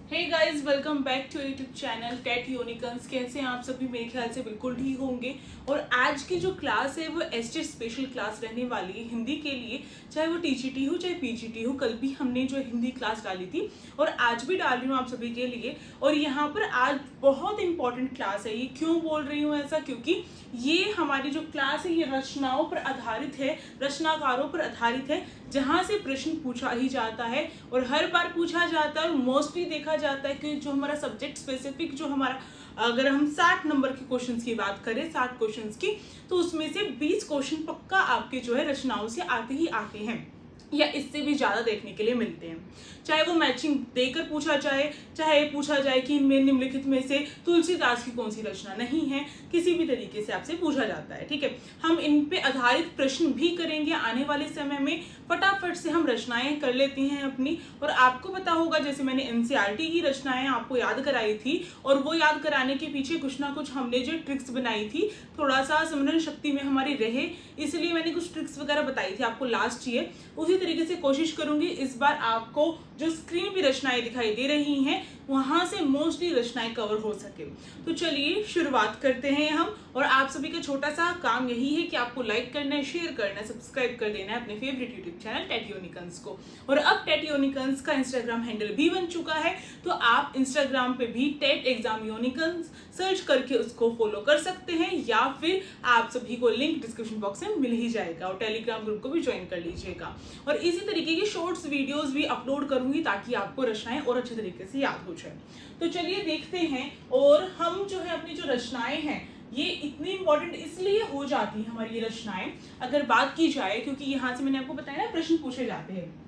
Hey guys, welcome back to YouTube channel TET Unicorns. कैसे हैं आप सभी? मेरे ख्याल से बिल्कुल ठीक होंगे। और आज की जो क्लास है वो एसटी स्पेशल क्लास रहने वाली है हिंदी के लिए, चाहे वो टीजीटी हो चाहे पीजीटी हो। कल भी हमने जो हिंदी क्लास डाली थी और आज भी डाल रही हूँ आप सभी के लिए। और यहाँ पर आज बहुत इंपॉर्टेंट क्लास है। ये क्यों बोल रही हूँ ऐसा? क्योंकि ये हमारी जो क्लास है ये रचनाओं पर आधारित है, रचनाकारों पर आधारित है, जहाँ से प्रश्न पूछा ही जाता है और हर बार पूछा जाता है। और मोस्टली देखा जाता है कि जो हमारा सब्जेक्ट स्पेसिफिक जो हमारा, अगर हम 60 नंबर के क्वेश्चंस की बात करें, 60 क्वेश्चंस की, तो उसमें से 20 क्वेश्चन पक्का आपके जो है रचनाओं से आते ही आते हैं या इससे भी ज्यादा देखने के लिए मिलते हैं। चाहे वो मैचिंग देकर पूछा जाए, चाहे पूछा जाए कि इनमें निम्नलिखित में से तुलसीदास की कौन सी रचना नहीं है, किसी भी तरीके से आपसे पूछा जाता है। ठीक है, हम इन पे आधारित प्रश्न भी करेंगे आने वाले समय में। फटाफट से हम रचनाएं कर लेते हैं अपनी। और आपको पता होगा, जैसे मैंने एनसीईआरटी की रचनाएं आपको याद कराई थी, और वो याद कराने के पीछे कुछ ना कुछ हमने जो ट्रिक्स बनाई थी, थोड़ा सा स्मरण शक्ति में हमारी रहे, इसलिए मैंने कुछ ट्रिक्स वगैरह बताई थी आपको लास्ट ईयर। उसी तरीके से कोशिश करूंगी इस बार आपको जो स्क्रीन पे रचनाएं दिखाई दे रही हैं वहां से मोस्टली रचनाएं कवर हो सके। तो चलिए शुरुआत करते हैं हम। और आप सभी का छोटा सा काम यही है कि आपको लाइक करना है, शेयर करना है, सब्सक्राइब कर देना है अपने favourite YouTube channel TET Unicorns को। और अब टेट यूनिकॉर्न्स का इंस्टाग्राम हैंडल भी बन चुका है, तो आप इंस्टाग्राम पे भी टेट एग्जाम यूनिकॉर्न्स सर्च करके उसको फॉलो कर सकते हैं, या फिर आप सभी को लिंक डिस्क्रिप्शन बॉक्स में मिल ही जाएगा। और टेलीग्राम ग्रुप को भी ज्वाइन कर लीजिएगा। और इसी तरीके की शॉर्ट्स वीडियोस भी अपलोड करूंगी ताकि आपको रचनाएं और अच्छे तरीके से याद हो जाए। तो चलिए देखते हैं। और हम जो है अपनी जो रचनाएं हैं ये इतनी इंपॉर्टेंट इसलिए हो जाती है हमारी ये रचनाएं, अगर बात की जाए, क्योंकि यहाँ से मैंने आपको बताया ना प्रश्न पूछे जाते हैं।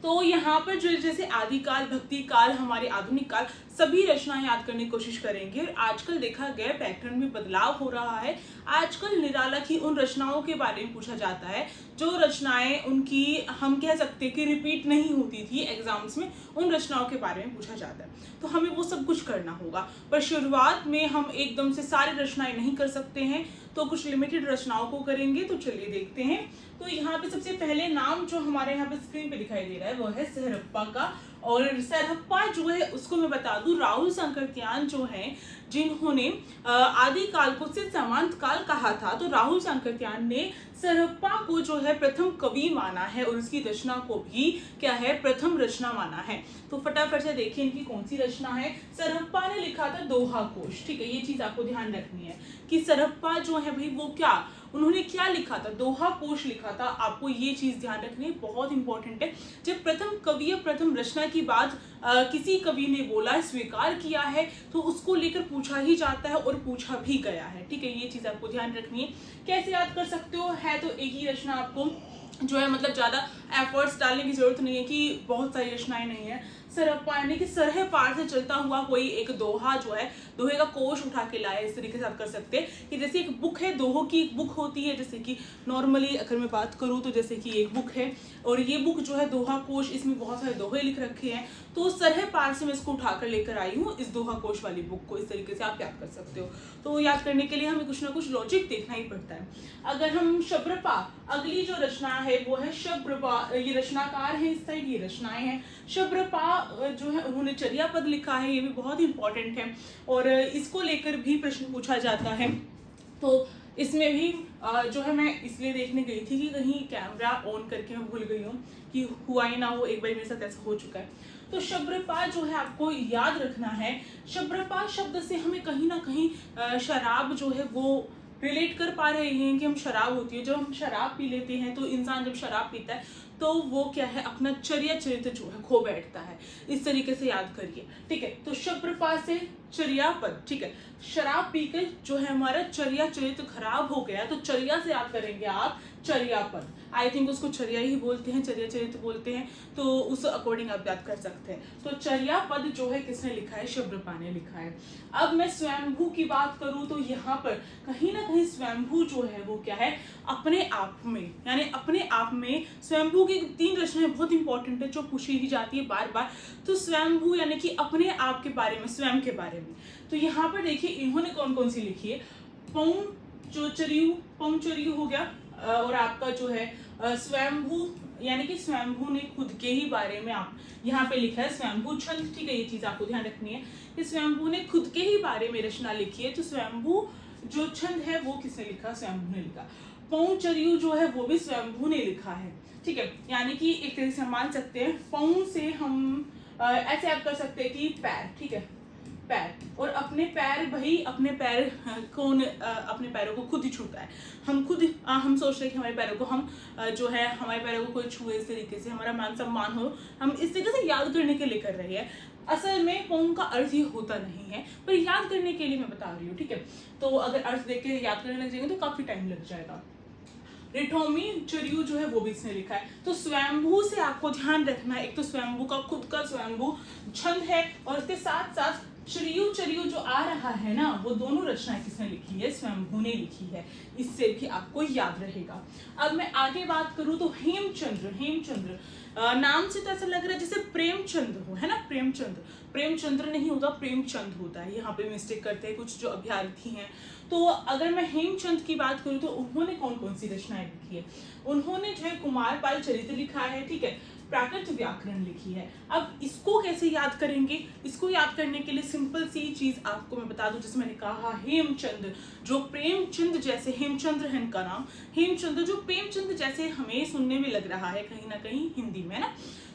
तो यहाँ पर जो जैसे आदिकाल, भक्ति काल, हमारे आधुनिक काल, सभी रचनाएं याद करने की कोशिश करेंगे। और आजकल देखा गया पैटर्न में बदलाव हो रहा है। आजकल निराला की उन रचनाओं के बारे में पूछा जाता है जो रचनाएं उनकी, हम कह सकते हैं कि रिपीट नहीं होती थी एग्जाम्स में, उन रचनाओं के बारे में पूछा जाता है। तो हमें वो सब कुछ करना होगा, पर शुरुआत में हम एकदम से सारी रचनाएं नहीं कर सकते हैं, तो कुछ लिमिटेड रचनाओं को करेंगे। तो चलिए देखते हैं। तो यहाँ पे सबसे पहले नाम जो हमारे यहाँ पे स्क्रीन पे दिखाई दे रहा है वो है सहरप्पा का। और सहरप्पा जो है उसको मैं बता दूं, राहुल सांकृत्यायन जो है जिन्होंने आदिकाल को सिद्ध सामंत काल कहा था, तो राहुल सांकृत्यायन ने सहरप्पा को जो है प्रथम कवि माना है और उसकी रचना को भी क्या है, प्रथम रचना माना है। तो फटाफट से देखिए इनकी कौन सी रचना है। सहरप्पा ने लिखा था दोहा कोश। ठीक है, ये चीज आपको ध्यान रखनी है कि सहरप्पा जो है भाई वो क्या, उन्होंने क्या लिखा था, दोहा कोश लिखा था। आपको ये चीज ध्यान रखनी है, बहुत इंपॉर्टेंट है। जब प्रथम कवि या प्रथम रचना की बात किसी कवि ने बोला है, स्वीकार किया है, तो उसको लेकर पूछा ही जाता है और पूछा भी गया है। ठीक है, ये चीज आपको ध्यान रखनी है। कैसे याद कर सकते हो? है तो एक ही रचना, आपको जो है मतलब ज्यादा एफर्ट्स डालने की जरूरत नहीं है कि बहुत सारी रचनाएं नहीं है। सरहप्पा यानी कि सरहे पार से चलता हुआ कोई एक दोहा जो है, दोहे का कोश उठा के लाए, इस तरीके से आप कर सकते हैं कि जैसे एक बुक है, दोहों की एक बुक होती है। जैसे कि नॉर्मली अगर मैं बात करूँ तो जैसे कि एक बुक है और ये बुक जो है दोहा कोश, इसमें बहुत सारे दोहे लिख रखे हैं, तो सरहे पार से मैं इसको उठाकर लेकर आई हूँ, इस दोहा कोश वाली बुक को। इस तरीके से आप याद कर सकते हो। तो याद करने के लिए हमें कुछ ना कुछ लॉजिक देखना ही पड़ता है। अगर हम शब्रपा, अगली जो रचना है वो है शब्रपा, ये रचनाकार है, इस साइड ये रचनाएं हैं। शब्रपा जो है उन्होंने चर्या पद लिखा है, ये भी बहुत इंपॉर्टेंट है और इसको लेकर भी प्रश्न पूछा जाता है। तो इसमें भी जो है मैं इसलिए देखने गई थी कि कहीं कैमरा ऑन करके मैं भूल गई हूँ, कि हुआ ही ना हो, एक बार मेरे साथ ऐसा हो चुका है। तो शब्रपा जो है आपको याद रखना है। शब्रपा शब्द से हमें कहीं ना कहीं शराब जो है वो रिलेट कर पा रहे हैं कि हम शराब होती है, जब हम शराब पी लेते हैं तो इंसान जब शराब पीता है तो वो क्या है, अपना चर्या चरित्र जो है खो बैठता है। इस तरीके से याद करिए। ठीक है, तो शब्रपा से चर्या पद। ठीक है, शराब पीकर जो है हमारा चर्या चरित्र खराब हो गया, तो चर्या से याद करेंगे आप चर्या पद। आई थिंक उसको चर्या ही बोलते हैं, चर्या चरित्र बोलते हैं, तो उस अकॉर्डिंग आप याद कर सकते हैं। तो चर्या पद जो है किसने लिखा है? शब्रपा ने लिखा है। अब मैं स्वयंभू की बात करूं तो यहाँ पर कहीं ना कहीं स्वयंभू जो है वो क्या है, अपने आप में, यानी अपने आप में स्वयंभू की 3 रचनाएं बहुत इंपॉर्टेंट है जो पूछी ही जाती है बार बार। तो स्वयंभू यानी कि अपने आप के बारे में, स्वयं के बारे में। तो यहाँ पर देखिए इन्होंने कौन कौन सी लिखी है। पौंचोचर्यू हो गया, और आपका जो है स्वयंभू यानी कि स्वयंभू ने खुद के ही बारे में, आप यहाँ पे लिखा है स्वयंभू छंद, ठीक है, ये चीज आपको ध्यान रखनी है कि स्वयंभू ने खुद के ही बारे में रचना लिखी है। तो स्वयंभू जो छंद है वो किसने लिखा? स्वयंभू ने लिखा। पौंचर्यु जो है वो भी स्वयंभू ने लिखा है, ठीक है। यानी कि एक तरह से हम मान सकते हैं पौ से हम ऐसे आप कर सकते हैं कि पैर, ठीक है, पैर, और अपने पैर, भाई अपने पैर कौन अपने पैरों को खुद ही छूता है। हम खुद हम सोचते हैं कि हमारे पैरों को हम जो है हमारे पैरों को कोई छुए, इस तरीके से हमारा मान सम्मान हो, हम इस तरीके से याद करने के लिए कर रहे हैं। असल में पौं का अर्थ ये होता नहीं है, पर याद करने के लिए मैं बता रही हूँ, ठीक है। तो अगर अर्थ देख के याद करने लग जाएंगे तो काफी टाइम लग जाएगा। रिठोमी चर्यु जो है वो भी इसने लिखा है। तो स्वयंभू से आपको ध्यान रखना है, एक तो स्वयंभू का खुद का स्वयंभू छंद है, और इसके साथ साथ श्रीयु चर्यु जो आ रहा है ना, वो दोनों रचनाएं किसने लिखी है? स्वयंभू ने लिखी है। इससे भी आपको याद रहेगा। अब मैं आगे बात करूं तो हेमचंद्र, हेमचंद्र नाम से तो ऐसा लग रहा है जैसे प्रेमचंद हो, है ना, प्रेमचंद। प्रेमचंद्र नहीं होता, प्रेमचंद होता है। यहाँ पे मिस्टेक करते हैं कुछ जो अभ्यर्थी हैं। तो अगर मैं हेमचंद की बात करूँ तो उन्होंने कौन कौन सी रचनाएं लिखी है? उन्होंने जो है कुमारपाल चरित्र लिखा है, ठीक है, प्राकृत व्याकरण लिखी है। अब इसको कैसे याद करेंगे? इसको याद करने के लिए सिंपल सी चीज आपको मैं बता दूं, जैसे मैंने कहा हेमचंद, जो प्रेमचंद जैसे, हेमचंद्र है इनका नाम, हेमचंद्र जो प्रेमचंद जैसे हमें सुनने में लग रहा है कहीं ना कहीं हिंदी में ना।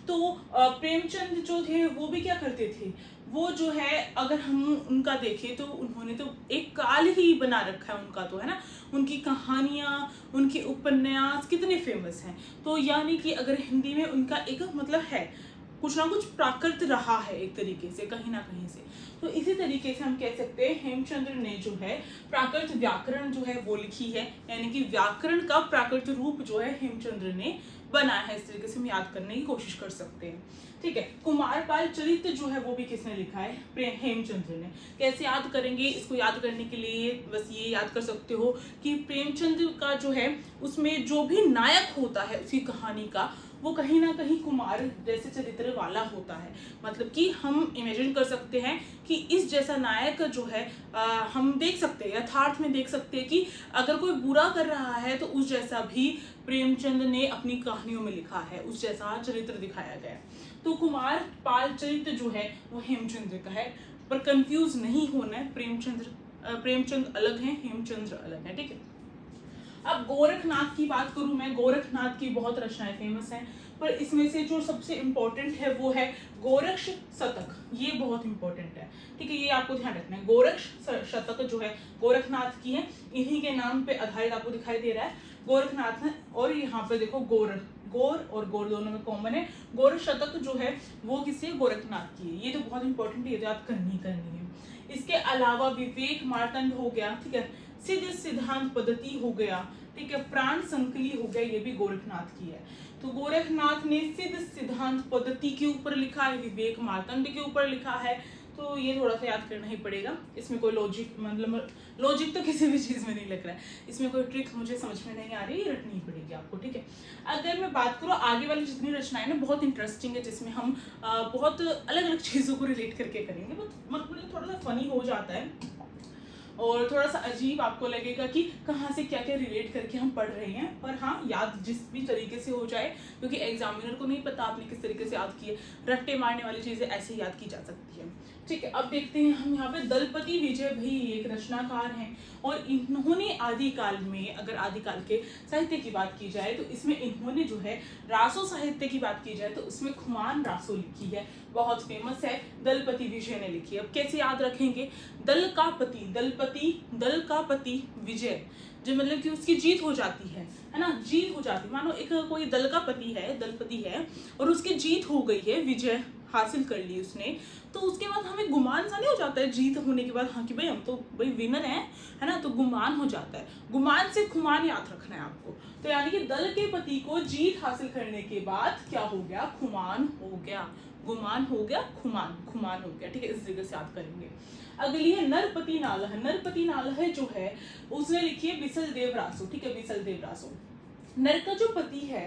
तो प्रेमचंद जो थे वो भी क्या करते थे, वो जो है अगर हम उनका देखें तो उन्होंने तो एक काल ही बना रखा है उनका, तो है ना, उनकी कहानियाँ, उनके उपन्यास कितने फेमस हैं। तो यानी कि अगर हिंदी में उनका एक मतलब है, कुछ ना कुछ प्राकृत रहा है एक तरीके से कहीं ना कहीं से। तो इसी तरीके से हम कह सकते हैं हेमचंद्र ने जो है प्राकृत व्याकरण जो है वो लिखी है, यानी कि व्याकरण का प्राकृत रूप जो है हेमचंद्र ने बनाया है। इस तरीके से हम याद करने की कोशिश कर सकते हैं, ठीक है। कुमारपाल चरित्र जो है वो भी किसने लिखा है? हेमचंद्र ने। कैसे याद करेंगे? इसको याद करने के लिए बस ये याद कर सकते हो कि प्रेमचंद का जो है उसमें जो भी नायक होता है उसकी कहानी का, वो कहीं ना कहीं कुमार जैसे चरित्र वाला होता है। मतलब कि हम इमेजिन कर सकते हैं कि इस जैसा नायक जो है हम देख सकते हैं, यथार्थ में देख सकते हैं कि अगर कोई बुरा कर रहा है तो उस जैसा भी प्रेमचंद ने अपनी कहानियों में लिखा है, उस जैसा चरित्र दिखाया गया है। तो कुमारपाल चरित्र जो है वो हेमचंद्र का है, पर कंफ्यूज नहीं होना है, प्रेमचंद अलग है, हेमचंद्र अलग है, ठीक है। अब गोरखनाथ की बात करूं मैं, गोरखनाथ की बहुत रचनाएं फेमस हैं, पर इसमें से जो सबसे इम्पोर्टेंट है वो है गोरक्ष शतक। ये बहुत इंपॉर्टेंट है, ठीक है, ये आपको ध्यान रखना है। गोरक्ष शतक जो है गोरखनाथ की है, इन्हीं के नाम पे आधारित आपको दिखाई दे रहा है गोरखनाथ है। और यहाँ पे देखो गोर और गोर दोनों में कॉमन है। गोर शतक जो है वो किसी गोरखनाथ की है। ये तो बहुत इंपॉर्टेंट है, ये तो याद करनी है। इसके अलावा विवेक मार्तंड हो गया, ठीक है, सिद्ध सिद्धांत पद्धति हो गया, ठीक है, प्राण संकली हो गया, ये भी गोरखनाथ की है। तो गोरखनाथ ने सिद्ध सिद्धांत पद्धति के ऊपर लिखा है, विवेक मार्तंड के ऊपर लिखा है। तो ये थोड़ा सा याद करना ही पड़ेगा। इसमें कोई लॉजिक, मतलब लॉजिक तो किसी भी चीज में नहीं लग रहा है, इसमें कोई ट्रिक मुझे समझ में नहीं आ रही, रटनी पड़ेगी आपको, ठीक है। अगर मैं बात करूँ आगे वाली जितनी रचनाएं ना बहुत इंटरेस्टिंग है, जिसमें हम बहुत अलग अलग चीजों को रिलेट करके करेंगे, मतलब थोड़ा सा फनी हो जाता है और थोड़ा सा अजीब आपको लगेगा कि कहाँ से क्या क्या रिलेट करके हम पढ़ रहे हैं। पर हाँ, याद जिस भी तरीके से हो जाए, क्योंकि एग्जामिनर को नहीं पता आपने किस तरीके से याद किए, रट्टे मारने वाली चीजें ऐसे याद की जा सकती है, ठीक है। अब देखते हैं हम यहाँ पे दलपति विजय भाई एक रचनाकार हैं, और इन्होंने आदिकाल में, अगर आदिकाल के साहित्य की बात की जाए तो इसमें इन्होंने जो है रासो साहित्य की बात की जाए तो उसमें खुमान रासो लिखी है, बहुत फेमस है, दलपति विजय ने लिखी है। अब कैसे याद रखेंगे? दल का पति विजय, जो मतलब कि उसकी जीत हो जाती है ना, जीत हो जाती है। मानो एक कोई दल का पति है, दलपति है, और उसकी जीत हो गई है, विजय हासिल कर ली उसने, तो उसके बाद हमें गुमान सा नहीं हो जाता है जीत होने के बाद, हाँ कि भाई हम तो भाई विनर हैं, है ना, तो गुमान हो जाता है। गुमान से खुमान याद रखना है आपको। तो यानी कि दल के पति को जीत हासिल करने के बाद क्या हो गया? खुमान हो गया, गुमान हो गया, खुमान हो गया, ठीक है। इस तरीके से याद करेंगे। अगली है नरपति नालह। नरपति नालह जो है उसने लिखी है बिसल देव रासो, ठीक है, बिसल देव रासो। नर का जो पति है,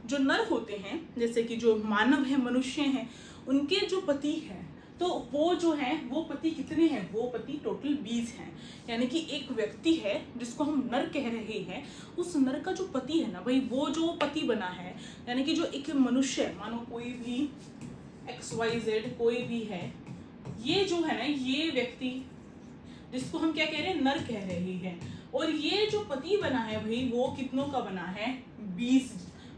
जो नर होते हैं, जैसे कि जो मानव है, मनुष्य हैं, उनके जो पति हैं, तो वो जो है वो पति कितने हैं, वो पति टोटल 20 हैं। यानी कि एक व्यक्ति है जिसको हम नर कह रहे हैं, उस नर का जो पति है ना भाई, वो जो पति बना है, यानी कि जो एक मनुष्य है, मानो कोई भी XYZ कोई भी है, ये जो है ना, ये व्यक्ति जिसको हम क्या कह रहे हैं, नर कह रहे हैं, और ये जो पति बना है भाई, वो कितनों का बना है, 20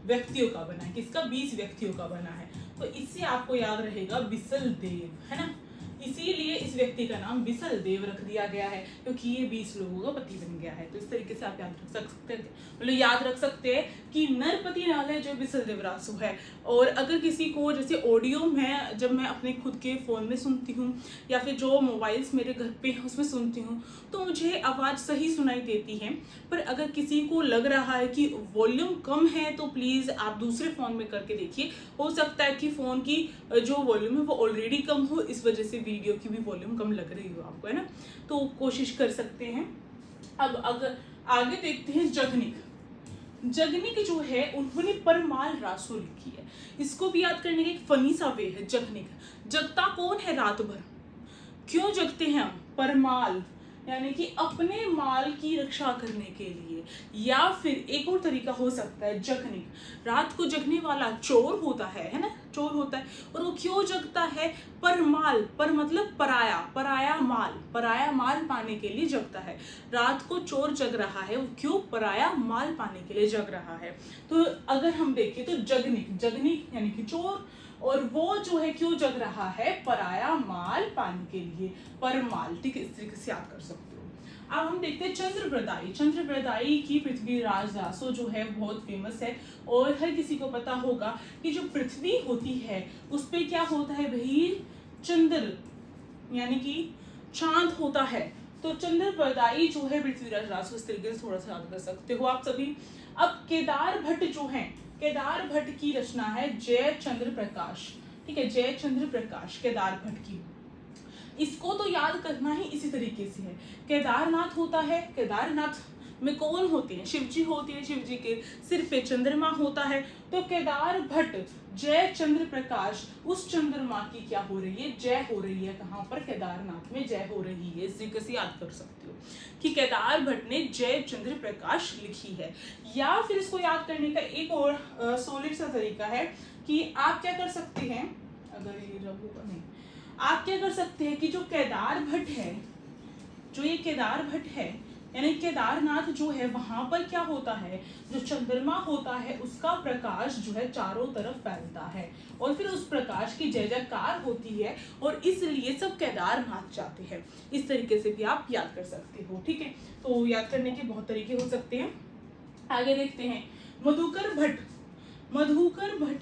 व्यक्तियों का बना है। किसका, 20 व्यक्तियों का बना है। तो इससे आपको याद रहेगा बिसल देव, है ना, इसीलिए इस व्यक्ति का नाम बिसल देव रख दिया गया है, क्योंकि ये 20 लोगों का पति बन गया है। तो इस तरीके से आप याद रख सकते हैं, मतलब याद रख सकते हैं कि नरपति नाल है जो बिसल देव रासु है। और अगर किसी को जैसे ऑडियो में, जब मैं अपने खुद के फ़ोन में सुनती हूँ या फिर जो मोबाइल्स मेरे घर पे है उसमें सुनती हूँ, तो मुझे आवाज़ सही सुनाई देती है। पर अगर किसी को लग रहा है कि वॉल्यूम कम है, तो प्लीज़ आप दूसरे फ़ोन में करके देखिए। हो सकता है कि फ़ोन की जो वॉल्यूम है वो ऑलरेडी कम हो, इस वजह से वीडियो की भी वॉल्यूम कम लग रही हो आपको, है ना। तो कोशिश कर सकते हैं। अब अगर आगे देखते हैं, जगनिक जो है उन्होंने परमाल रासो लिखी है। इसको भी याद करने का एक फनी सा वे है। जगता कौन है रात भर, क्यों जगते हैं हम, परमाल, यानी कि अपने माल की रक्षा करने के लिए। या फिर एक और तरीका हो सकता है, जगनिक, रात को जगने वाला चोर होता है ना, चोर होता है, और वो क्यों जगता है, परमाल, पर मतलब पराया माल पाने के लिए जगता है। रात को चोर जग रहा है, वो क्यों, पराया माल पाने के लिए जग रहा है। तो अगर हम देखें तो जगनिक यानी कि चोर, और वो जो है क्यों जग रहा है, पराया माल पाने के लिए, परमाल, ठीक है, इस तरीके से याद कर सकते हो। अब हम देखते हैं चंद्रप्रदायी की पृथ्वीराज रासो जो है बहुत फेमस है, और हर किसी को पता होगा कि जो पृथ्वी होती है उस पे क्या होता है भाई, चंद्र यानी कि चांद होता है। तो चंद्रप्रदायी जो है पृथ्वीराज रासो, इस तरीके से थोड़ा सा याद कर सकते हो आप सभी। अब केदार भट्ट की रचना है जयचंद्र प्रकाश, ठीक है, जयचंद्र प्रकाश, केदार भट्ट की। इसको तो याद करना ही इसी तरीके से है। केदारनाथ होता है, केदारनाथ में कौन होते हैं, शिव जी होते हैं, शिव जी के सिर पे चंद्रमा होता है। तो केदार भट्ट जयचंद्र प्रकाश, उस चंद्रमा की क्या हो रही है, जय हो रही है। कहाँ पर, केदारनाथ में जय हो रही है। इस तरीके से याद कर सकते हो कि केदार भट्ट ने जयचंद्र प्रकाश लिखी है। या फिर इसको याद करने का एक और सॉलिड सा तरीका है कि आप क्या कर सकते हैं, अगर ये रहोगा नहीं, आप क्या कर सकते हैं कि जो केदार भट्ट है, जो ये केदार भट्ट है, यानी केदारनाथ जो है, वहां पर क्या होता है, जो चंद्रमा होता है उसका प्रकाश जो है चारों तरफ फैलता है, और फिर उस प्रकाश की जय जयकार होती है, और इसलिए सब केदारनाथ जाते हैं। इस तरीके से भी आप याद कर सकते हो, ठीक है। तो याद करने के बहुत तरीके हो सकते हैं। आगे देखते हैं, मधुकर भट्ट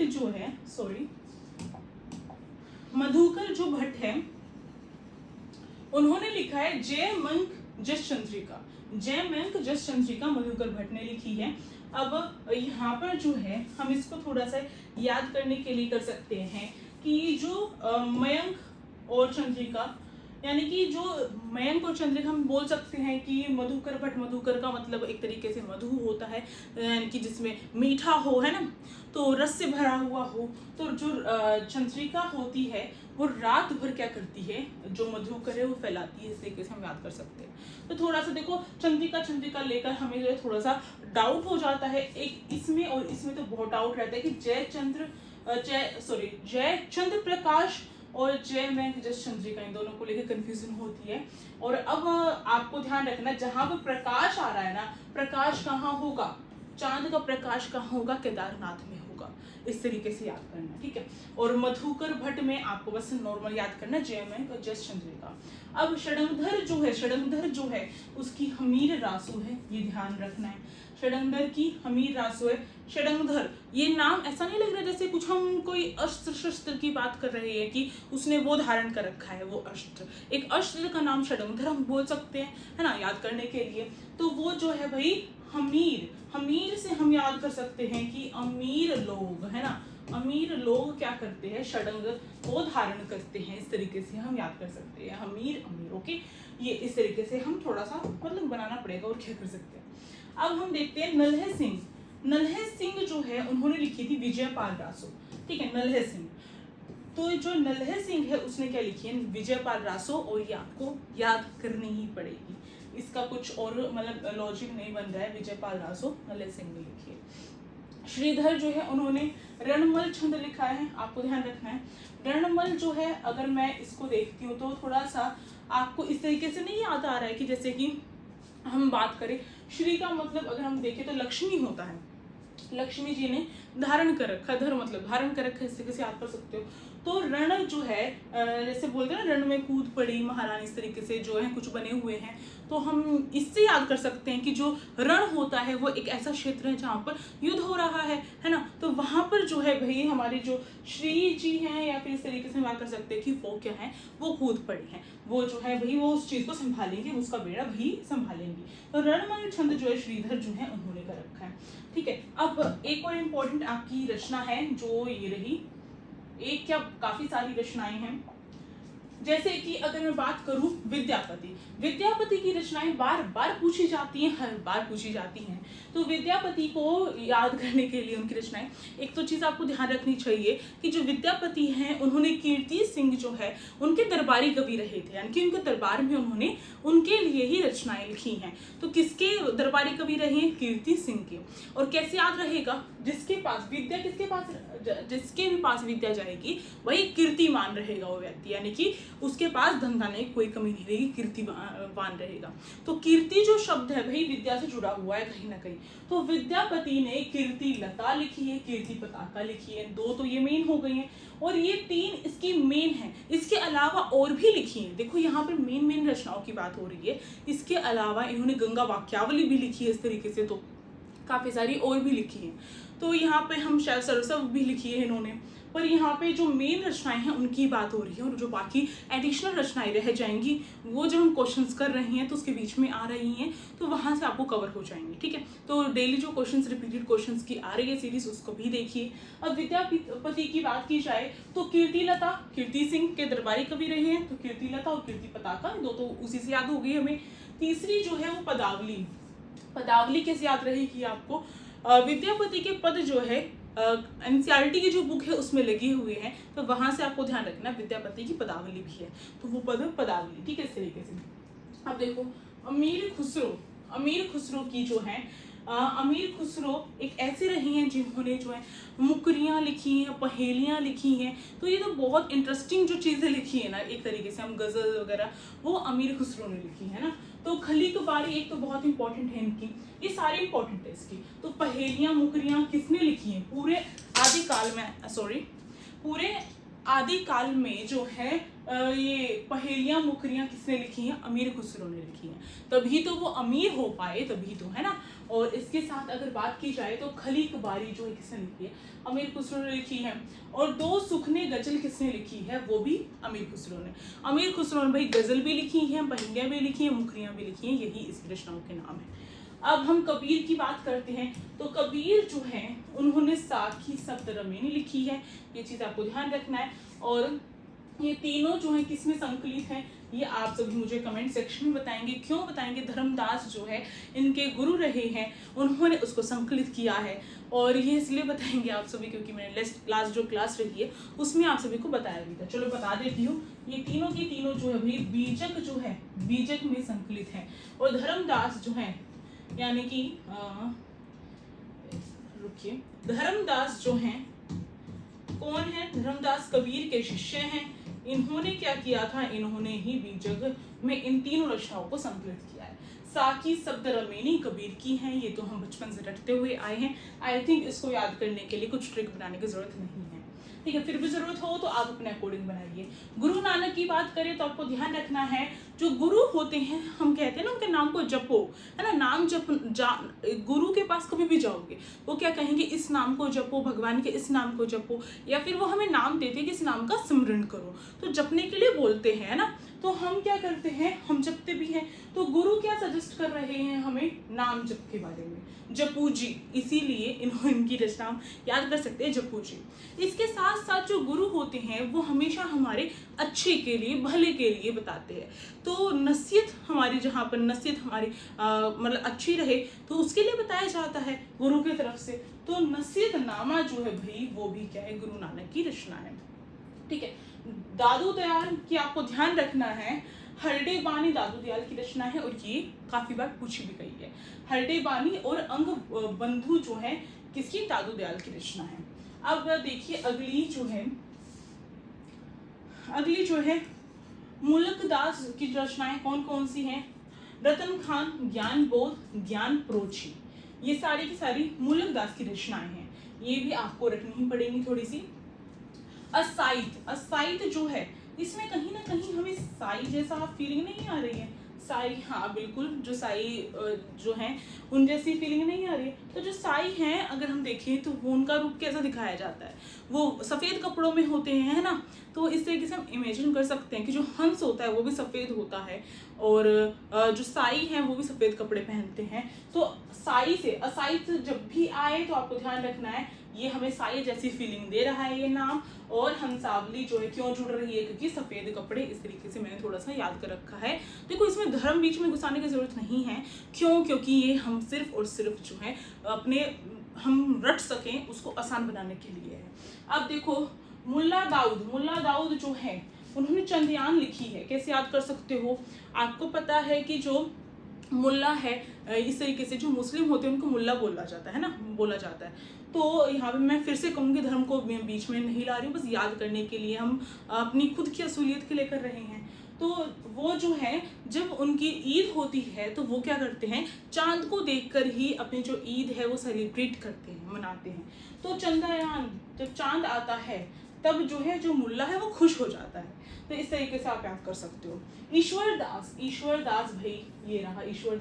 जो है, मधुकर जो भट्ट है, उन्होंने लिखा है जय मंक जस चंद्रिका, मधुकर भट्ट ने लिखी है। अब यहाँ पर जो है हम इसको थोड़ा सा याद करने के लिए कर सकते हैं कि जो मयंक और चंद्रिका, यानी कि जो मयंक और चंद्रिका, हम बोल सकते हैं कि मधुकर भट्ट, मधुकर का मतलब एक तरीके से मधु होता है, यानी कि जिसमें मीठा हो, है ना, तो रस से भरा हुआ हो। तो जो चंद्रिका होती है वो रात भर क्या करती है, जो मधुकर है वो फैलाती है। इस तरीके से हम याद कर सकते हैं। तो थोड़ा सा देखो, चंद्रिका लेकर हमें जो है थोड़ा सा डाउट हो जाता है, एक इसमें और इसमें तो बहुत डाउट रहता है कि जय चंद्र प्रकाश और जय में जस चंद्रिका, इन दोनों को लेकर कंफ्यूजन होती है। और अब आपको ध्यान रखना, जहां पर प्रकाश आ रहा है ना, प्रकाश कहाँ होगा, चांद का प्रकाश कहाँ होगा, केदारनाथ में होगा। इस तरीके से याद करना, ठीक है। और मधुकर भट्ट में आपको बस नॉर्मल याद करना, जय में और जस चंद्रिका। अब षडंगधर जो है उसकी हमीर रासो है, ये ध्यान रखना है। षडंगधर की हमीर रासो है। षडंगधर, ये नाम ऐसा नहीं लग रहा जैसे कुछ हम कोई अस्त्र शस्त्र की बात कर रहे हैं कि उसने वो धारण कर रखा है, वो अस्त्र, एक अस्त्र का नाम षडंगधर हम बोल सकते हैं, है ना, याद करने के लिए। तो वो जो है भाई हमीर से हम याद कर सकते हैं कि अमीर लोग, है ना, अमीर लोग क्या करते हैं, षडंग को धारण करते हैं। इस तरीके से हम याद कर सकते हैं, अमीर, ओके। ये इस तरीके से हम थोड़ा सा मतलब बनाना पड़ेगा, और क्या कर सकते हैं। अब हम देखते हैं नल्हे सिंह जो है उन्होंने लिखी थी विजयपाल रासो, ठीक है, नल्हे सिंह। तो जो नल्हे सिंह है उसने क्या लिखी है, विजयपाल रासो, और ये आपको याद करनी ही पड़ेगी, इसका कुछ और मतलब लॉजिक नहीं बन रहा है। विजयपाल रासो नल्हे सिंह ने लिखी है। श्रीधर जो है उन्होंने रणमल छंद लिखा है, आपको ध्यान रखना है। रणमल जो है अगर मैं इसको देखती हूँ तो थोड़ा सा आपको इस तरीके से नहीं याद आ रहा है कि जैसे कि हम बात करें श्री का मतलब अगर हम देखें तो लक्ष्मी होता है, लक्ष्मी जी ने धारण कर रखा, धर मतलब धारण कर रखा, इससे कैसे याद कर सकते हो। तो रण जो है जैसे बोलते हैं ना, रण में कूद पड़ी महारानी, इस तरीके से जो है कुछ बने हुए हैं, तो हम इससे याद कर सकते हैं कि जो रण होता है वो एक ऐसा क्षेत्र है जहाँ पर युद्ध हो रहा है ना। तो वहाँ पर जो है भाई हमारी जो श्री जी हैं, या फिर इस तरीके से बात कर सकते हैं कि वो क्या है, वो कूद पड़े हैं, वो जो है भाई वो उस चीज को संभालेंगे, उसका बेड़ा भाई संभालेंगे। तो रणमल छंद जो है श्रीधर जो है उन्होंने कर रखा है, ठीक है। अब एक और इम्पोर्टेंट आपकी रचना है जो ये रही, एक क्या काफी सारी रचनाएं हैं, जैसे कि अगर मैं बात करूं विद्यापति, विद्यापति की रचनाएं बार बार पूछी जाती हैं, हर बार पूछी जाती हैं। तो विद्यापति को याद करने के लिए उनकी रचनाएं, एक तो चीज आपको ध्यान रखनी चाहिए कि जो विद्यापति हैं उन्होंने कीर्ति सिंह जो है उनके दरबारी कवि रहे थे, यानी कि उनके दरबार में उन्होंने उनके लिए ही रचनाएं लिखी हैं। तो किसके दरबारी कवि रहे हैं, कीर्ति सिंह के। और कैसे याद रहेगा, जिसके पास विद्या, किसके पास, जिसके भी पास विद्या जाएगी वही कीर्तिमान रहेगा वो व्यक्ति, यानी कि उसके पास धंधा नहीं, कोई कमी नहीं रहेगी, कीर्तिवान रहेगा। तो कीर्ति जो शब्द है भाई विद्या से जुड़ा हुआ है कहीं ना कहीं। तो विद्यापति ने कीर्ति लता लिखी है, कीर्ति पताका लिखी है, दो तो ये मेन हो गई हैं, और ये तीन इसकी मेन है। इसके अलावा और भी लिखी है, देखो यहाँ पर मेन रचनाओं की बात हो रही है। इसके अलावा इन्होंने गंगा वाक्यावली भी लिखी है इस तरीके से, तो काफी सारी और भी लिखी है। तो यहाँ पे हम शायद सरसव भी लिखी है इन्होंने, पर यहाँ पे जो मेन रचनाएं हैं उनकी बात हो रही है, और जो बाकी एडिशनल रचनाएं रह जाएंगी वो जो हम क्वेश्चंस कर रहे हैं तो उसके बीच में आ रही हैं, तो वहां से आपको कवर हो जाएंगे, ठीक है। तो डेली जो क्वेश्चंस, रिपीटेड क्वेश्चंस की आ रही है सीरीज, उसको भी देखिए। अब विद्यापति की बात की जाए तो कीर्ति लता, कीर्ति सिंह के दरबारी कवि रहे हैं, तो कीर्ति लता और कीर्ति पताका, दो तो उसी से याद हो गई हमें। तीसरी जो है वो पदावली, पदावली कैसे याद रहेगी आपको, विद्यापति के पद जो है एनसीईआरटी की जो बुक है उसमें लगे हुए हैं, तो वहां से आपको ध्यान रखना विद्यापति की पदावली भी है, तो वो पद पदावली, ठीक है, इस तरीके से। अब देखो अमीर खुसरो, अमीर खुसरो की जो है अमीर खुसरो एक ऐसे रहे हैं जिन्होंने जो है मुकरियाँ लिखी हैं, पहेलियाँ लिखी हैं। तो ये तो बहुत इंटरेस्टिंग जो चीज़ें लिखी है ना, एक तरीके से हम गज़ल वगैरह, वो अमीर खुसरो ने लिखी है ना। तो खली कबारी एक तो बहुत इंपॉर्टेंट है इनकी, ये सारी इंपॉर्टेंट है इसकी। तो पहेलियाँ मुकरियाँ किसने लिखी हैं, पूरे आदिकाल में, पूरे आदिकाल में जो है ये पहेलियाँ मुकरियाँ किसने लिखी हैं, अमीर खुसरो ने लिखी हैं, तभी तो वो अमीर हो पाए, तभी तो, है ना। और इसके साथ अगर बात की जाए तो खली कबारी जो है किसने लिखी है, अमीर खुसरो ने लिखी है। और दो सुखने गजल किसने लिखी है, वो भी अमीर खुसरो ने। अमीर खुसरो ने भाई गजल भी लिखी है, पहेलियाँ भी लिखी हैं, मुकरियाँ भी लिखी हैं, यही इस रचनाओं के नाम है। अब हम कबीर की बात करते हैं, तो कबीर जो है उन्होंने साखी सप्तरमेनी लिखी है, ये चीज़ आपको ध्यान रखना है। और ये तीनों जो है किसमें संकलित है, ये आप सभी मुझे कमेंट सेक्शन में बताएंगे, क्यों बताएंगे। धर्मदास जो है इनके गुरु रहे हैं, उन्होंने उसको संकलित किया है, और ये इसलिए बताएंगे आप सभी क्योंकि मैंने लास्ट जो क्लास रही है उसमें आप सभी को बताया भी था। चलो बता देती हूँ, ये तीनों की तीनों जो है भाई बीजक जो है, बीजक में संकलित है। और धर्मदास जो है, यानी कि रुकिए, धर्मदास जो हैं कौन है, धर्मदास कबीर के शिष्य हैं। इन्होंने क्या किया था, इन्होंने ही बीजक में इन तीनों रचनाओं को संकलित किया है। साकी सप्तरमेनी कबीर की हैं, ये तो हम बचपन से रटते हुए आए हैं। आई थिंक इसको याद करने के लिए कुछ ट्रिक बनाने की जरूरत नहीं है, ठीक है। फिर भी जरूरत हो तो आप अपने अकॉर्डिंग बनाइए। गुरु नानक की बात करें तो आपको ध्यान रखना है, जो गुरु होते हैं हम कहते हैं ना उनके नाम को जपो, है ना। नाम जप गुरु के पास कभी भी जाओगे वो क्या कहेंगे, इस नाम को जपो, भगवान के इस नाम को जपो, या फिर वो हमें नाम देते हैं कि इस नाम का स्मरण करो, तो जपने के लिए बोलते हैं ना। तो हम क्या करते हैं, हम जपते भी हैं। तो गुरु क्या सजेस्ट कर रहे हैं हमें, नाम जप के बारे में, जपू जी, इसीलिए इनकी रचना याद कर सकते हैं, जपू जी। इसके साथ साथ जो गुरु होते हैं वो हमेशा हमारे अच्छे के लिए, भले के लिए बताते हैं। तो नसीहत हमारी, जहाँ पर नसीहत हमारी मतलब अच्छी रहे तो उसके लिए बताया जाता है गुरु की तरफ से। तो नसीहत नामा जो है भाई वो भी क्या है, गुरु नानक की रचना है। ठीक है। दादू दयाल की आपको ध्यान रखना है, हरडे बानी दादू दयाल की रचना है और ये काफी बार पूछी भी गई है। हरडे बानी और अंग बंधु जो है किसकी, दादू दयाल की रचना है। अब देखिए अगली जो है मुल्क दास की रचनाएं कौन कौन सी हैं। रतन खान, ज्ञान बोध, ज्ञान प्रोची, ये सारी की सारी मुल्क दास की रचनाएं हैं, ये भी आपको रखनी ही पड़ेंगी थोड़ी सी। असाइद जो है इसमें कहीं ना कहीं हमें साई जैसा फीलिंग नहीं आ रही है। साई, हाँ बिल्कुल, जो साई जो हैं उन जैसी फीलिंग नहीं आ रही है। तो जो साई हैं अगर हम देखें तो वो उनका रूप कैसा दिखाया जाता है, वो सफ़ेद कपड़ों में होते हैं, है ना। तो इस तरीके से हम इमेजिन कर सकते हैं कि जो हंस होता है वो भी सफ़ेद होता है और जो साई हैं वो भी सफ़ेद कपड़े पहनते हैं। तो साई से असाइद जब भी आए तो आपको ध्यान रखना है ये हमें साई जैसी फीलिंग दे रहा है ये नाम। और हंसावली जो है क्यों जुड़ रही है, क्योंकि सफ़ेद कपड़े, इस तरीके से मैंने थोड़ा सा याद कर रखा है। देखो इसमें धर्म बीच में घुसाने की जरूरत नहीं है, क्यों, क्योंकि ये हम सिर्फ और सिर्फ जो है अपने हम रट सकें उसको आसान बनाने के लिए है। अब देखो मुल्ला दाऊद जो है उन्होंने चंद्रयान लिखी है, कैसे याद कर सकते हो। आपको पता है कि जो मुल्ला है इस तरीके से जो मुस्लिम होते हैं उनको मुल्ला बोला जाता है ना, बोला जाता है। तो यहाँ पे मैं फिर से कहूँगी धर्म को बीच में नहीं ला रही हूँ, बस याद करने के लिए हम अपनी खुद की असूलियत के लिए कर रहे हैं। तो वो जो है जब उनकी ईद होती है तो वो क्या करते हैं, चांद को देखकर ही अपनी जो ईद है वो सेलिब्रेट करते हैं, मनाते हैं। तो चंद्रयान जब चांद आता है तब जो है जो मुल्ला है वो खुश हो जाता है। तो इस तरीके से आप याद कर सकते हो। ईश्वर दास भाई, ये रहा ईश्वर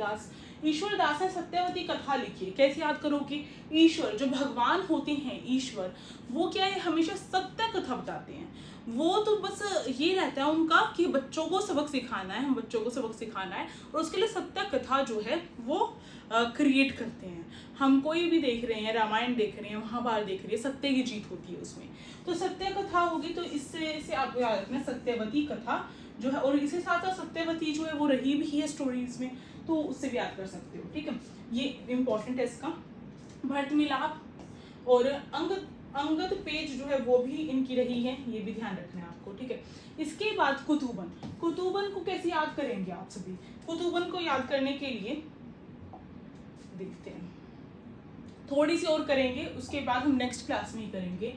दास ने सत्यवती कथा लिखी है, कैसे याद करोगे। ईश्वर जो भगवान होते हैं, ईश्वर वो क्या है, हमेशा सत्य कथा बताते हैं। वो तो बस ये रहता है उनका कि बच्चों को सबक सिखाना है, हम बच्चों को सबक सिखाना है, और उसके लिए सत्य कथा जो है वो क्रिएट करते हैं। हम कोई भी देख रहे हैं, रामायण देख रहे हैं, महाभारत देख रहे हैं, सत्य की जीत होती है उसमें। तो सत्य कथा होगी, तो इससे आपको याद रखना सत्यवती कथा जो है, और इसी साथ साथ सत्यवती जो है वो रही भी है स्टोरीज में, तो उससे भी याद कर सकते हो, ठीक है। ये इम्पोर्टेंट है इसका। भरत मिलाप और अंगद पेज जो है वो भी इनकी रही है, ये भी ध्यान रखना है आपको, ठीक है। इसके बाद कुतुबन को कैसे याद करेंगे आप सभी। कुतुबन को याद करने के लिए देखते हैं, थोड़ी सी और करेंगे, उसके बाद हम नेक्स्ट क्लास में ही करेंगे।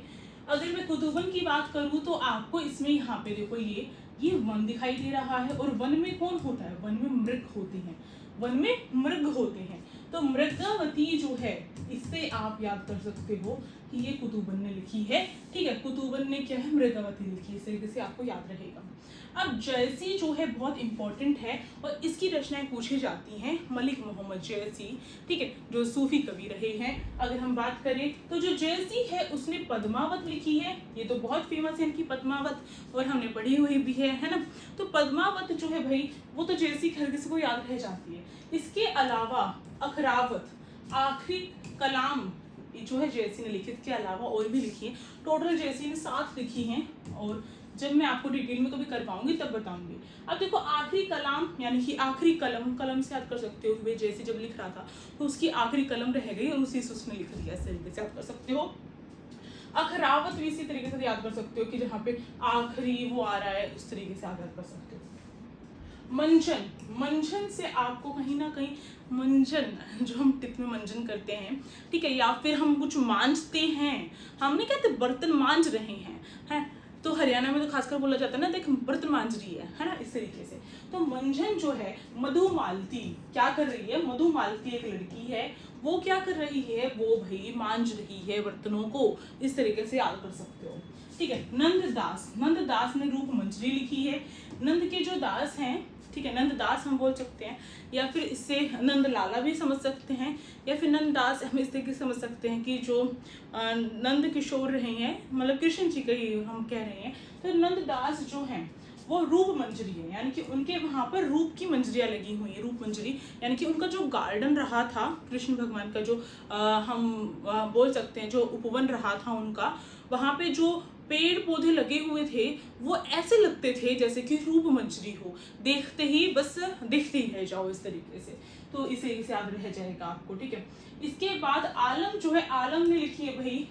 अगर मैं कुतुबन की बात करूं तो आपको इसमें यहाँ पे देखो ये वन दिखाई दे रहा है, और वन में कौन होता है, वन में मृग होते हैं, वन में मृग होते हैं। तो मृगावती जो है इससे आप याद कर सकते हो कि ये कुतुबन ने लिखी है, ठीक है। कुतुबन ने क्या है, मृगावती लिखी है, इस तरीके से आपको याद रहेगा। अब जयसी जो है बहुत इंपॉर्टेंट है और इसकी रचनाएं पूछी जाती हैं, मलिक मोहम्मद जयसी, ठीक है, जो सूफी कवि रहे हैं। अगर हम बात करें तो जो जयसी है उसने पद्मावत लिखी है, ये तो बहुत फेमस है इनकी पद्मावत, और हमने पढ़ी हुई भी है ना। तो पद्मावत जो है भाई वो तो जयसी हर किसी को याद रह जाती है। इसके अलावा अखरावत, आखिरी कलाम जो है जयसी ने लिखी, इसके अलावा और भी लिखी है, टोटल जयसी ने 7 लिखी हैं, और जब मैं आपको डिटेल में कभी कर पाऊंगी तब बताऊंगी। अब देखो आखिरी कलाम यानी कि आखिरी कलम से याद कर सकते हो, वे जैसे जब लिख रहा था तो उसकी आखिरी कलम रह गई और उसी से उसने लिख दिया, इस तरीके से याद कर सकते हो। अखरावत भी इसी तरीके से याद कर सकते हो कि जहाँ पे आखिरी वो आ रहा है, उस तरीके से आप याद कर सकते हो। मंजन से आपको कहीं ना कहीं मंजन जो हम टिप में मंजन करते हैं, ठीक है, या फिर हम कुछ मांजते हैं, हम नहीं कहते बर्तन मांज रहे हैं, तो हरियाणा में तो खासकर बोला जाता है ना, देख बर्तन मांज रही है ना, इस तरीके से। तो मंजन जो है मधुमालती क्या कर रही है, मधुमालती एक लड़की है, वो क्या कर रही है, वो भाई मांज रही है बर्तनों को, इस तरीके से याद कर सकते हो, ठीक है। नंददास ने रूप मंजरी लिखी है। नंद के जो दास हैं, ठीक है, नंददास हम बोल सकते हैं, या फिर इससे नंद लाला भी समझ सकते हैं, या फिर नंददास हम इस तरीके से समझ सकते हैं कि जो नंद किशोर रहे हैं, मतलब कृष्ण जी का ही हम कह रहे हैं। तो नंददास जो हैं वो रूप मंजरी है, यानी कि उनके वहाँ पर रूप की मंजरियाँ लगी हुई हैं। रूप मंजरी यानी कि उनका जो गार्डन रहा था, कृष्ण भगवान का जो हम बोल सकते हैं जो उपवन रहा था उनका, वहाँ पे जो पेड़ पौधे लगे हुए थे वो ऐसे लगते थे जैसे कि रूप मंजरी हो, देखते ही बस देखते ही रह जाओ, इस तरीके से। तो इसे याद रह जाएगा आपको, ठीक है। इसके बाद आलम जो है, आलम ने लिखी है भाई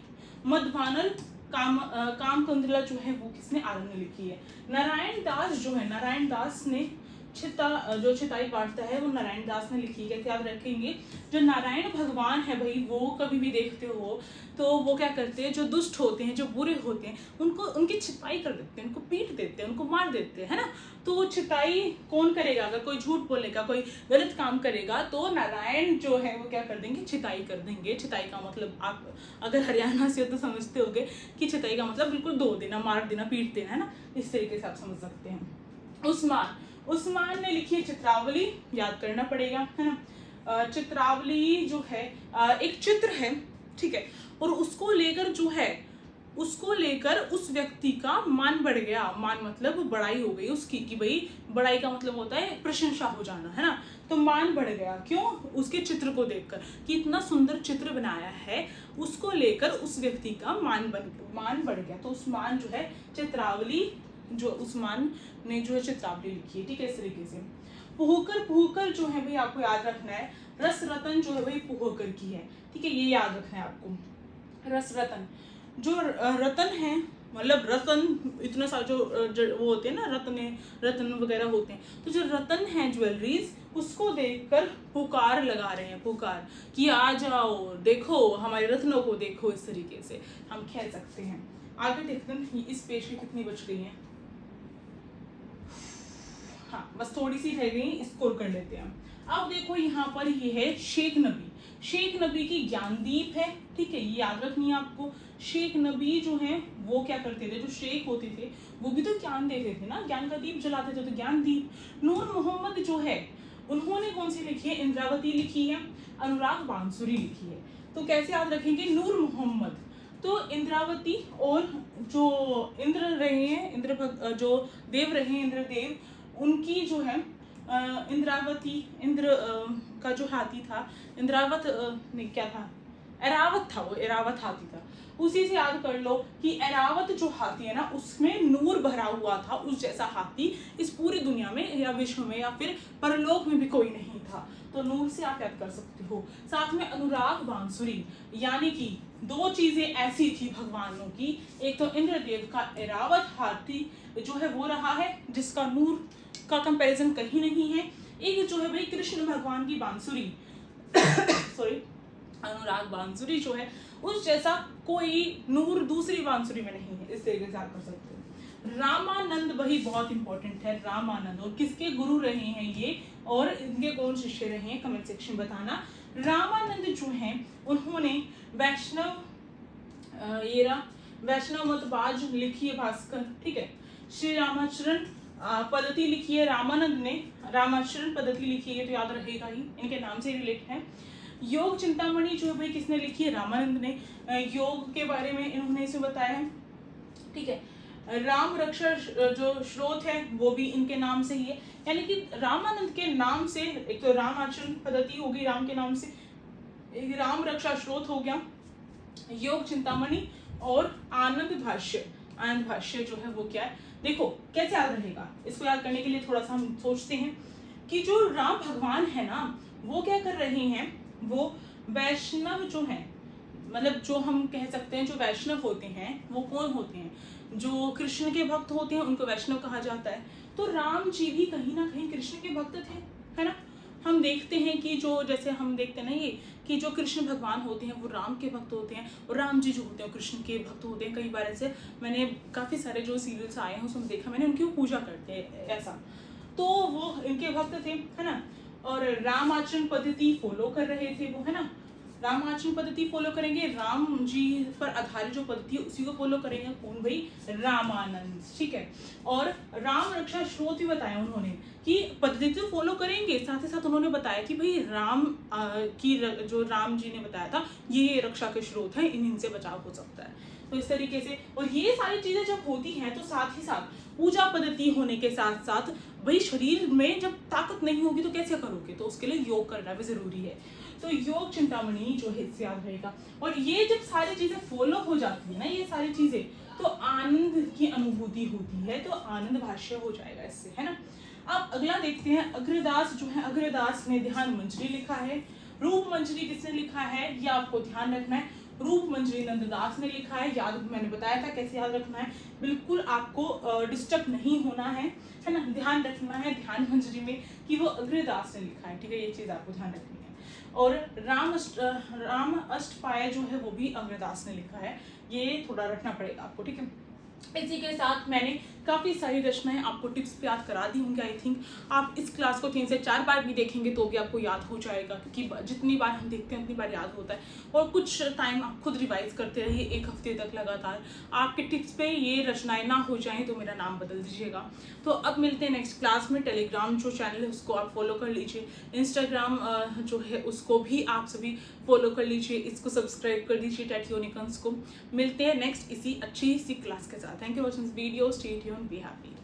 मधुबानल काम कुंतला जो है वो किसने, आनंद ने लिखी है। नारायण दास जो है, नारायण दास ने जो चिताई वार्ता है वो नारायण दास ने लिखी है। कैसे याद रखेंगे, जो नारायण भगवान है भाई, वो कभी भी देखते हो तो वो क्या करते हैं, जो दुष्ट होते हैं, जो बुरे होते हैं, उनको उनकी चिताई कर देते हैं, उनको पीट देते हैं, उनको मार देते हैं, है ना। तो वो चिताई कौन करेगा, अगर कोई झूठ बोलेगा, कोई गलत काम करेगा, तो नारायण जो है वो क्या कर देंगे, चिताई कर देंगे। चिताई का मतलब आप अगर हरियाणा से हो तो समझते होगे कि चिताई का मतलब बिल्कुल धो देना, मार देना, पीट देना, है ना। इस तरीके से आप समझ सकते हैं। उस्मान ने लिखी है चित्रावली, याद करना पड़ेगा, है ना। चित्रावली जो है एक चित्र है, ठीक है, और उसको लेकर उस व्यक्ति का मान बढ़ गया। मान मतलब बड़ाई हो गई उसकी, कि भाई बड़ाई का मतलब होता है प्रशंसा हो जाना, है ना। तो मान बढ़ गया, क्यों, उसके चित्र को देखकर कि इतना सुंदर चित्र बनाया है, उसको लेकर उस व्यक्ति का मान बढ़ गया। तो उस्मान जो है चित्रावली, जो उस्मान ने जो है चित्रावली लिखी है, ठीक है। इस तरीके से पुहकर जो है भाई आपको याद रखना है, रस रतन जो है भाई पुहकर की है, ठीक है, ये याद रखना है आपको। रस रतन, जो रतन है, मतलब रतन इतना सा जो वो होते हैं ना, रतन वगैरह होते हैं, तो जो रतन है ज्वेलरीज, उसको देखकर पुकार लगा रहे हैं, पुकार कि आ जाओ, देखो हमारे रत्नों को देखो। इस तरीके से हम कह सकते हैं। आगे देखते हैं इस पेज की कितनी बच गई हैं। हाँ, बस थोड़ी सी रह गई, स्कोर कर लेते हैं। अब देखो यहाँ पर ये है शेख नबी की ज्ञानदीप है, ठीक है, ये याद रखनी है आपको। शेख नबी जो है वो क्या करते थे, जो शेख होते थे वो भी तो ज्ञान देते थे ना, ज्ञान का दीप जलाते थे, तो ज्ञानदीप। नूर मोहम्मद जो है उन्होंने कौन सी लिखी है, इंद्रावती लिखी है, अनुराग बांसुरी लिखी है। तो कैसे याद रखेंगे, नूर मोहम्मद तो इंद्रावती, और जो इंद्र रहे हैं, जो देव रहे हैं, इंद्रदेव, उनकी जो है इंद्रावती, इंद्र का जो हाथी था, इंद्रावत नहीं क्या था, एरावत था, वो एरावत हाथी था। उसी से याद कर लो कि एरावत जो हाथी है ना, उसमें नूर भरा हुआ था, उस जैसा हाथी इस पूरी दुनिया में या विश्व में या फिर परलोक में भी कोई नहीं था। तो नूर से आप याद कर सकते हो। साथ में अनुराग बांसुरी, यानी कि दो चीजें ऐसी थी भगवानों की, एक तो इंद्रदेव का एरावत हाथी जो है वो रहा है, जिसका नूर का कंपैरिजन कहीं नहीं है। एक जो है भाई कृष्ण भगवान की बांसुरी सॉरी अनुराग बांसुरी जो है, उस जैसा कोई नूर दूसरी बांसुरी में नहीं है। इस तरीके से आप कर सकते हो। रामानंद वही बहुत इंपॉर्टेंट है, रामानंद, और किसके गुरु रहे हैं ये, और इनके कौन शिष्य रहे हैं, कमेंट सेक्शन बताना। रामानंद जो हैं उन्होंने वैष्णव मतवाद लिखी है, भास्कर, ठीक है। श्री रामाचरण पद्धति लिखी है रामानंद ने, रामाचरण पद्धति लिखी है, तो याद रहेगा ही, इनके नाम से रिलेट है। योग चिंतामणि जो है भाई किसने लिखी है, रामानंद ने, योग के बारे में इन्होंने इसे बताया है, ठीक है। राम रक्षा जो स्रोत है वो भी इनके नाम से ही है, यानी कि रामानंद के नाम से, एक तो राम आचरण पद्धति होगी राम के नाम से, एक राम रक्षा स्रोत हो गया, योग चिंतामणि, और आनंद भाष्य जो है वो क्या है। देखो कैसे याद रहेगा, इसको याद करने के लिए थोड़ा सा हम सोचते हैं कि जो राम भगवान है ना, वो क्या कर रहे हैं, वो वैष्णव जो है, मतलब जो हम कह सकते हैं जो वैष्णव होते हैं वो कौन होते हैं, जो कृष्ण के भक्त होते हैं उनको वैष्णव कहा जाता है। तो राम जी भी कहीं ना कहीं कृष्ण के भक्त थे, है ना। हम देखते हैं कि जो जैसे हम देखते हैं ना ये कि जो कृष्ण भगवान होते हैं वो राम के भक्त होते हैं, और राम जी जो होते हैं कृष्ण के भक्त होते हैं। कई बार ऐसे मैंने काफ़ी सारे जो सीरियल्स आए हैं उसमें देखा मैंने, उनकी पूजा करते हैं ऐसा, तो वो इनके भक्त थे, है ना। और राम आचरण पद्धति फॉलो कर रहे थे वो, है ना। राम आचरण पद्धति फॉलो करेंगे, राम जी पर आधारित जो पद्धति है उसी को फॉलो करेंगे, कौन भाई, रामानंद, ठीक है। और राम रक्षा स्रोत भी बताया उन्होंने कि पद्धति तो फॉलो करेंगे, साथ ही साथ उन्होंने बताया कि भाई राम की जो राम जी ने बताया था ये रक्षा के स्रोत है, इनसे बचाव हो सकता है। तो इस तरीके से, और ये सारी चीजें जब होती हैं तो साथ ही साथ पूजा पद्धति होने के साथ साथ भाई शरीर में जब ताकत नहीं होगी तो कैसे करोगे, तो उसके लिए योग करना भी जरूरी है। तो योग चिंतामणि जो है इससे याद रहेगा। और ये जब सारी चीजें फॉलो हो जाती है ना, ये सारी चीजें, तो आनंद की अनुभूति होती है, तो आनंद भाष्य हो जाएगा इससे, है ना। अब अगला देखते हैं, अग्रदास जो है, अग्रदास ने ध्यान मंजरी लिखा है। रूप मंजरी किसने लिखा है ये आपको ध्यान रखना है। रूप मंजरी नंददास ने लिखा है। याद मैंने बताया था कैसे याद रखना है, बिल्कुल आपको डिस्टर्ब नहीं होना है ना, ध्यान रखना है ध्यान मंजरी में कि वो अग्रदास ने लिखा है, ठीक है, ये चीज़ आपको ध्यान रखनी है। और राम अष्टपाय जो है वो भी अग्रदास ने लिखा है, ये थोड़ा रखना पड़ेगा आपको, ठीक है। इसी के साथ मैंने काफ़ी सारी रचनाएं आपको टिप्स पे याद करा दी होंगी। आई थिंक आप इस क्लास को 3 से 4 बार भी देखेंगे तो भी आपको याद हो जाएगा, क्योंकि जितनी बार हम देखते हैं उतनी बार याद होता है। और कुछ टाइम आप खुद रिवाइज करते रहिए, 1 हफ्ते तक लगातार। आपके टिप्स पे ये रचनाएं ना हो जाएं तो मेरा नाम बदल दीजिएगा। तो अब मिलते हैं नेक्स्ट क्लास में। टेलीग्राम जो चैनल है उसको आप फॉलो कर लीजिए, इंस्टाग्राम जो है उसको भी आप सभी फॉलो कर लीजिए, इसको सब्सक्राइब कर दीजिए टेट यूनिकॉर्न्स को। मिलते हैं नेक्स्ट इसी अच्छी सी क्लास के साथ। Thank you for watching this video, stay tuned, be happy.